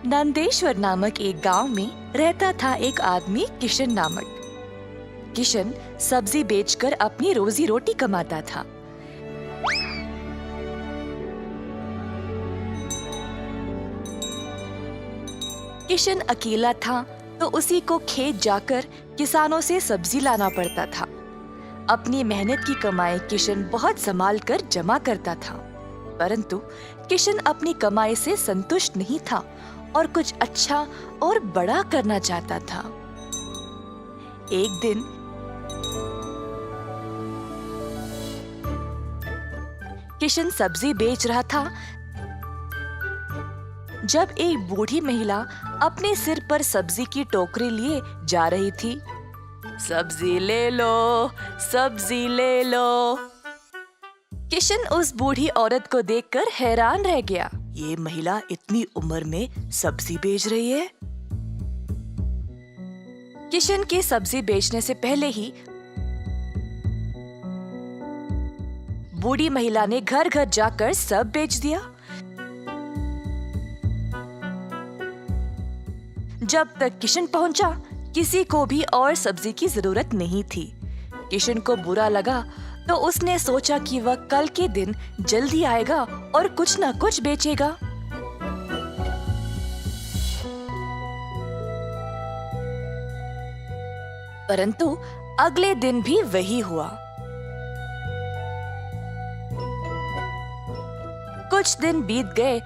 नंदेश्वर नामक एक गांव में रहता था एक आदमी किशन नामक। किशन सब्जी बेचकर अपनी रोजी रोटी कमाता था। किशन अकेला था तो उसी को खेत जाकर किसानों से सब्जी लाना पड़ता था। अपनी मेहनत की कमाई किशन बहुत संभाल कर जमा करता था, परंतु किशन अपनी कमाई से संतुष्ट नहीं था और कुछ अच्छा और बड़ा करना चाहता था। एक दिन किशन सब्जी बेच रहा था जब एक बूढ़ी महिला अपने सिर पर सब्जी की टोकरी लिए जा रही थी। सब्जी ले लो, सब्जी ले लो। किशन उस बूढ़ी औरत को देखकर हैरान रह गया। ये महिला इतनी उम्र में सब्जी बेच रही है। किशन के सब्जी बेचने से पहले ही बूढ़ी महिला ने घर घर जाकर सब बेच दिया। जब तक किशन पहुंचा, किसी को भी और सब्जी की जरूरत नहीं थी। किशन को बुरा लगा तो उसने सोचा कि वह कल के दिन जल्दी आएगा और कुछ न कुछ बेचेगा। परंतु अगले दिन भी वही हुआ। कुछ दिन बीत गए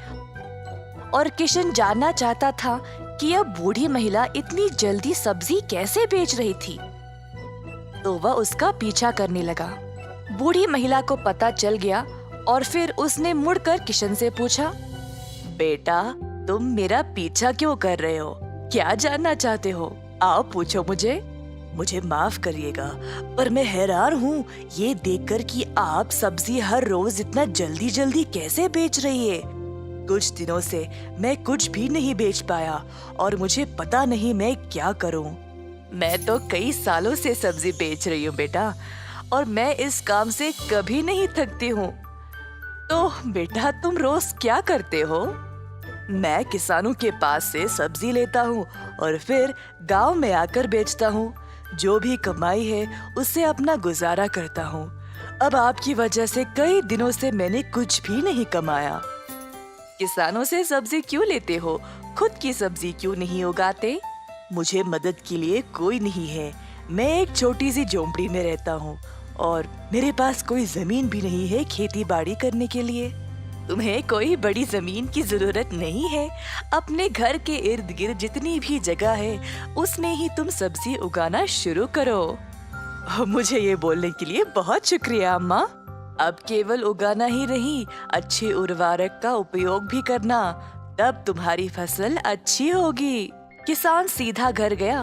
और किशन जानना चाहता था कि यह बूढ़ी महिला इतनी जल्दी सब्जी कैसे बेच रही थी, तो वह उसका पीछा करने लगा। बूढ़ी महिला को पता चल गया और फिर उसने मुड़कर किशन से पूछा, बेटा, तुम मेरा पीछा क्यों कर रहे हो? क्या जानना चाहते हो? आओ पूछो मुझे। मुझे माफ करिएगा, पर मैं हैरान हूँ ये देखकर कि आप सब्जी हर रोज इतना जल्दी जल्दी कैसे बेच रही है। कुछ दिनों से मैं कुछ भी नहीं बेच पाया और मुझे पता नहीं मैं क्या करूं। मैं तो कई सालों से सब्जी बेच रही हूँ बेटा, और मैं इस काम से कभी नहीं थकती हूँ। तो बेटा, तुम रोज क्या करते हो? मैं किसानों के पास से सब्जी लेता हूँ और फिर गांव में आकर बेचता हूँ। जो भी कमाई है उससे अपना गुजारा करता हूँ। अब आपकी वजह से कई दिनों से मैंने कुछ भी नहीं कमाया। किसानों से सब्जी क्यों लेते हो? खुद की सब्जी क्यों नहीं उगाते? मुझे मदद के लिए कोई नहीं है। मैं एक छोटी सी झोंपड़ी में रहता हूँ और मेरे पास कोई जमीन भी नहीं है खेती बाड़ी करने के लिए। तुम्हें कोई बड़ी जमीन की जरूरत नहीं है। अपने घर के इर्द गिर्द जितनी भी जगह है उसमें ही तुम सब्जी उगाना शुरू करो। मुझे ये बोलने के लिए बहुत शुक्रिया अम्मा। अब केवल उगाना ही नहीं, अच्छे उर्वरक का उपयोग भी करना, तब तुम्हारी फसल अच्छी होगी। किसान सीधा घर गया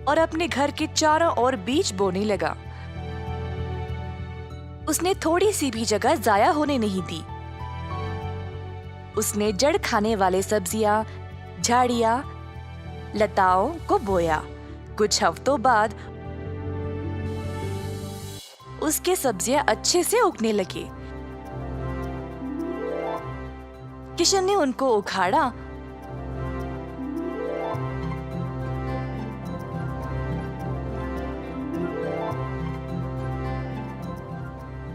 और अपने घर के चारों ओर बीज बोने लगा। उसने थोड़ी सी भी जगह जाया होने नहीं दी। उसने जड़ खाने वाले सब्जियां, झाड़ियां, लताओं को बोया। कुछ हफ्तों बाद उसके सब्जियां अच्छे से उगने लगी। किशन ने उनको उखाड़ा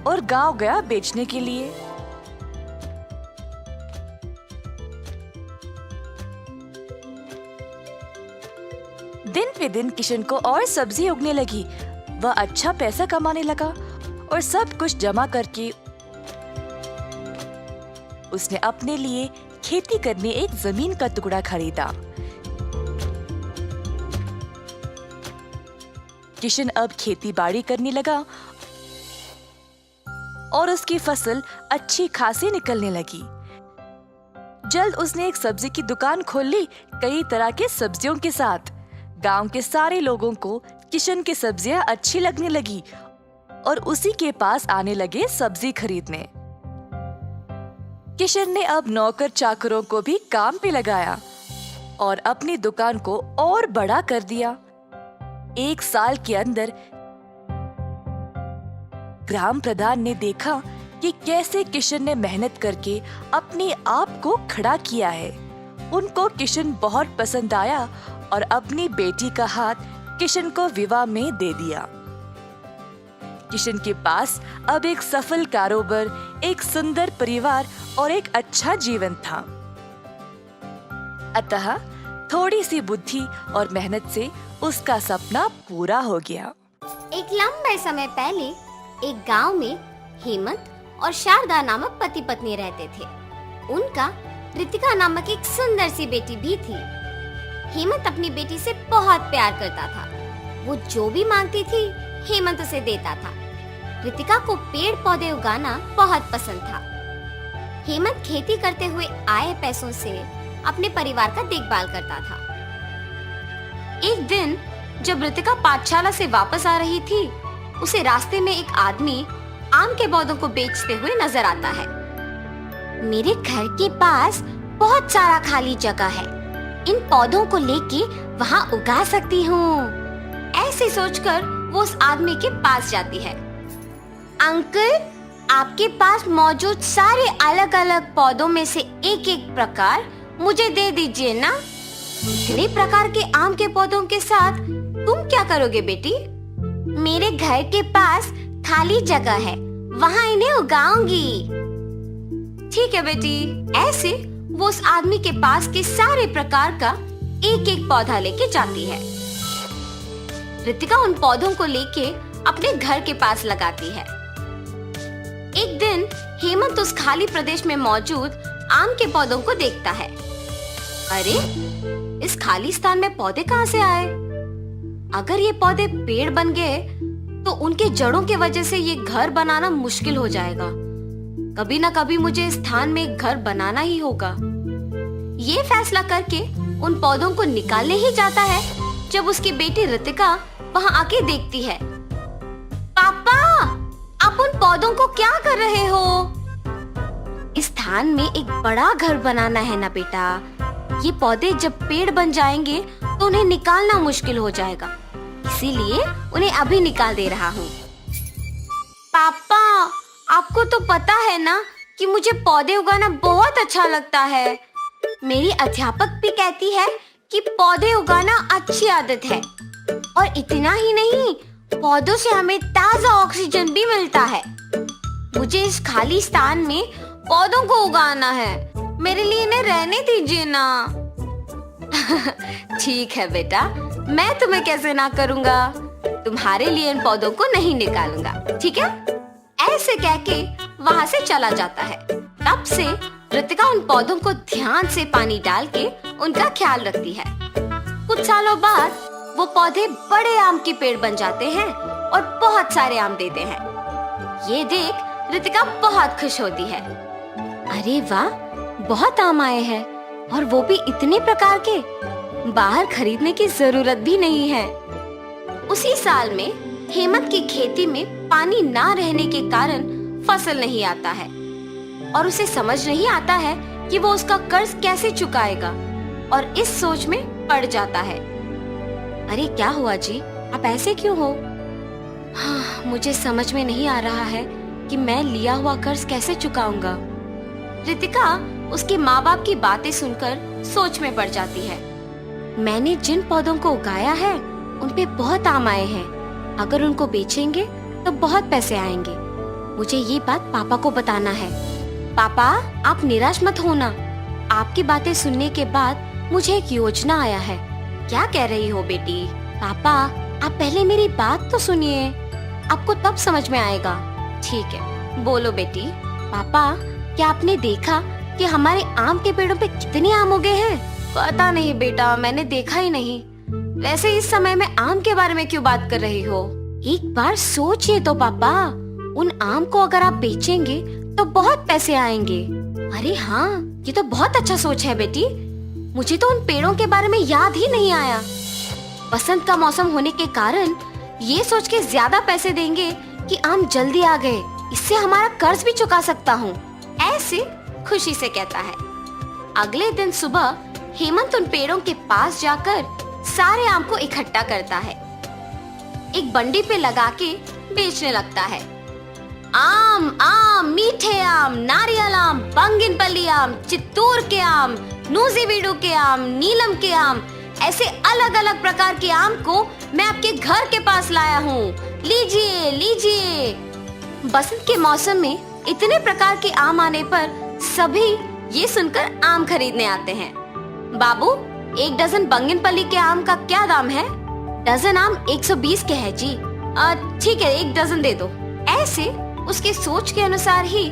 और गांव गया बेचने के लिए। दिन पे दिन किशन को और सब्जी उगने लगी। वह अच्छा पैसा कमाने लगा और सब कुछ जमा करके उसने अपने लिए खेती करने एक जमीन का टुकड़ा खरीदा। किशन अब खेती बाड़ी करने लगा और उसकी फसल अच्छी खासी निकलने लगी। जल्द उसने एक सब्जी की दुकान खोल ली, कई तरह के सब्जियों के साथ। गांव के सारे लोगों को किशन की सब्जियां अच्छी लगने लगी और उसी के पास आने लगे सब्जी खरीदने। किशन ने अब नौकर चाकरों को भी काम पे लगाया और अपनी दुकान को और बड़ा कर दिया। एक साल के अंदर ग्राम प्रधान ने देखा कि कैसे किशन ने मेहनत करके अपने आप को खड़ा किया है। उनको किशन बहुत पसंद आया और अपनी बेटी का हाथ किशन को विवाह में दे दिया। किशन के पास अब एक सफल कारोबार, एक सुंदर परिवार और एक अच्छा जीवन था। अतः थोड़ी सी बुद्धि और मेहनत से उसका सपना पूरा हो गया। एक लंबे समय पहले एक गांव में हेमंत और शारदा नामक पति पत्नी रहते थे। उनका रितिका नामक एक सुंदर सी बेटी भी थी। हेमंत अपनी बेटी से बहुत प्यार करता था। वो जो भी मांगती थी हेमंत उसे देता था। रितिका को पेड़ पौधे उगाना बहुत पसंद था। हेमंत खेती करते हुए आए पैसों से अपने परिवार का देखभाल करता था। एक दिन जब रितिका पाठशाला से वापस आ रही थी, उसे रास्ते में एक आदमी आम के पौधों को बेचते हुए नजर आता है। मेरे घर के पास बहुत सारा खाली जगह है, इन पौधों को लेके वहाँ उगा सकती हूँ। ऐसे सोचकर वो उस आदमी के पास जाती है। अंकल, आपके पास मौजूद सारे अलग अलग पौधों में से एक एक प्रकार मुझे दे दीजिए ना। इतने प्रकार के आम के पौधों के साथ तुम क्या करोगे बेटी? मेरे घर के पास खाली जगह है, वहाँ इन्हें उगाऊंगी। ठीक है बेटी। ऐसे वो उस आदमी के पास के सारे प्रकार का एक एक पौधा लेके जाती है। रितिका उन पौधों को लेके अपने घर के पास लगाती है। एक दिन हेमंत उस खाली प्रदेश में मौजूद आम के पौधों को देखता है। अरे, इस खाली स्थान में पौधे कहाँ से आए? अगर ये पौधे पेड़ बन गए तो उनके जड़ों के वजह से ये घर बनाना मुश्किल हो जाएगा। कभी ना कभी मुझे इस स्थान में एक घर बनाना ही होगा। ये फैसला करके उन पौधों को निकालने ही जाता है जब उसकी बेटी रितिका वहाँ आके देखती है। पापा, आप उन पौधों को क्या कर रहे हो? इस स्थान में एक बड़ा घर बनाना है ना बेटा। ये पौधे जब पेड़ बन जाएंगे तो उन्हें निकालना मुश्किल हो जाएगा, इसीलिए उन्हें अभी निकाल दे रहा हूँ। पापा, आपको तो पता है ना कि मुझे पौधे उगाना बहुत अच्छा लगता है। मेरी अध्यापक भी कहती है कि पौधे उगाना अच्छी आदत है, और इतना ही नहीं, पौधों से हमें ताजा ऑक्सीजन भी मिलता है। मुझे इस खाली स्थान में पौधों को उगाना है, मेरे लिए इन्हें रहने दीजिए ना। ठीक है बेटा, मैं तुम्हें कैसे ना करूँगा। तुम्हारे लिए इन पौधों को नहीं निकालूंगा, ठीक है? ऐसे कह के वहाँ से चला जाता है। तब से रितिका उन पौधों को ध्यान से पानी डाल के उनका ख्याल रखती है। कुछ सालों बाद वो पौधे बड़े आम के पेड़ बन जाते हैं और बहुत सारे आम देते हैं। ये देख रितिका बहुत खुश होती है। अरे वाह, बहुत आम आए हैं, और वो भी इतने प्रकार के। बाहर खरीदने की जरूरत भी नहीं है। उसी साल में हेमंत की खेती में पानी ना रहने के कारण फसल नहीं आता है, और उसे समझ नहीं आता है कि वो उसका कर्ज कैसे चुकाएगा, और इस सोच में पड़ जाता है। अरे क्या हुआ जी, आप ऐसे क्यों हो? हाँ, मुझे समझ में नहीं आ रहा है कि मैं लिया हुआ कर्ज कैसे चुकाऊंगा। रितिका उसके माँ बाप की बातें सुनकर सोच में पड़ जाती है। मैंने जिन पौधों को उगाया है उन पे बहुत आम आए हैं। अगर उनको बेचेंगे तो बहुत पैसे आएंगे। मुझे ये बात पापा को बताना है। पापा, आप निराश मत होना। आपकी बातें सुनने के बाद मुझे एक योजना आया है। क्या कह रही हो बेटी? पापा, आप पहले मेरी बात तो सुनिए, आपको तब समझ में आएगा। ठीक है, बोलो बेटी। पापा, क्या आपने देखा कि हमारे आम के पेड़ों पे कितने आम उगे हैं? पता नहीं बेटा, मैंने देखा ही नहीं। वैसे इस समय में आम के बारे में क्यों बात कर रही हो? एक बार सोचिए तो पापा, उन आम को अगर आप बेचेंगे तो बहुत पैसे आएंगे। अरे हाँ, ये तो बहुत अच्छा सोच है बेटी। मुझे तो उन पेड़ों के बारे में याद ही नहीं आया। बसंत का मौसम होने के कारण ये सोच के ज्यादा पैसे देंगे कि आम जल्दी आ गए, इससे हमारा कर्ज भी चुका सकता हूँ। ऐसे खुशी से कहता है। अगले दिन सुबह हेमंत उन पेड़ों के पास जाकर सारे आम को इकट्ठा करता है, एक बंडी पे लगा के बेचने लगता है। आम आम, मीठे आम, नारियल आम, बंगिनपल्ली आम, चित्तूर के आम, नूजीवीडू के आम, नीलम के आम, ऐसे अलग अलग प्रकार के आम को मैं आपके घर के पास लाया हूँ। लीजिए लीजिए। बसंत के मौसम में इतने प्रकार के आम आने पर सभी ये सुनकर आम खरीदने आते हैं। बाबू, 1 डजन बंगिनपल्ली के आम का क्या दाम है? डजन आम 120 के है जी। ठीक है, 1 डजन दे दो। ऐसे उसके सोच के अनुसार ही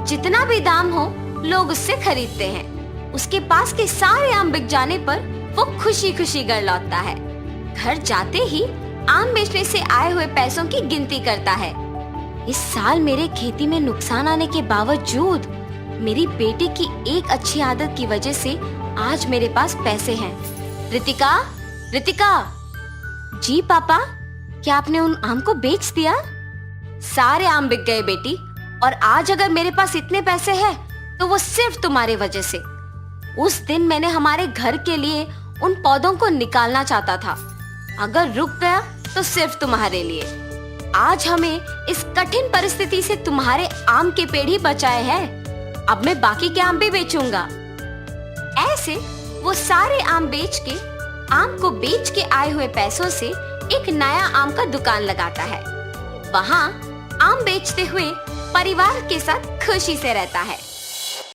जितना भी दाम हो लोग उससे खरीदते हैं। उसके पास के सारे आम बिक जाने पर वो खुशी खुशी घर लौटता है। घर जाते ही आम बेचने से आए हुए पैसों की गिनती करता है। इस साल मेरे खेती में नुकसान आने के बावजूद मेरी बेटी की एक अच्छी आदत की वजह से आज मेरे पास पैसे हैं। रितिका, रितिका। जी पापा, क्या आपने उन आम को बेच दिया? सारे आम बिक गए बेटी, और आज अगर मेरे पास इतने पैसे हैं तो वो सिर्फ तुम्हारे वजह से। उस दिन मैंने हमारे घर के लिए उन पौधों को निकालना चाहता था, अगर रुक गया तो सिर्फ तुम्हारे लिए। आज हमें इस कठिन परिस्थिति से तुम्हारे आम के पेड़ ही बचाए हैं। अब मैं बाकी के आम भी बेचूंगा। ऐसे वो सारे आम को बेच के आए हुए पैसों से एक नया आम का दुकान लगाता है। वहाँ आम बेचते हुए परिवार के साथ खुशी से रहता है।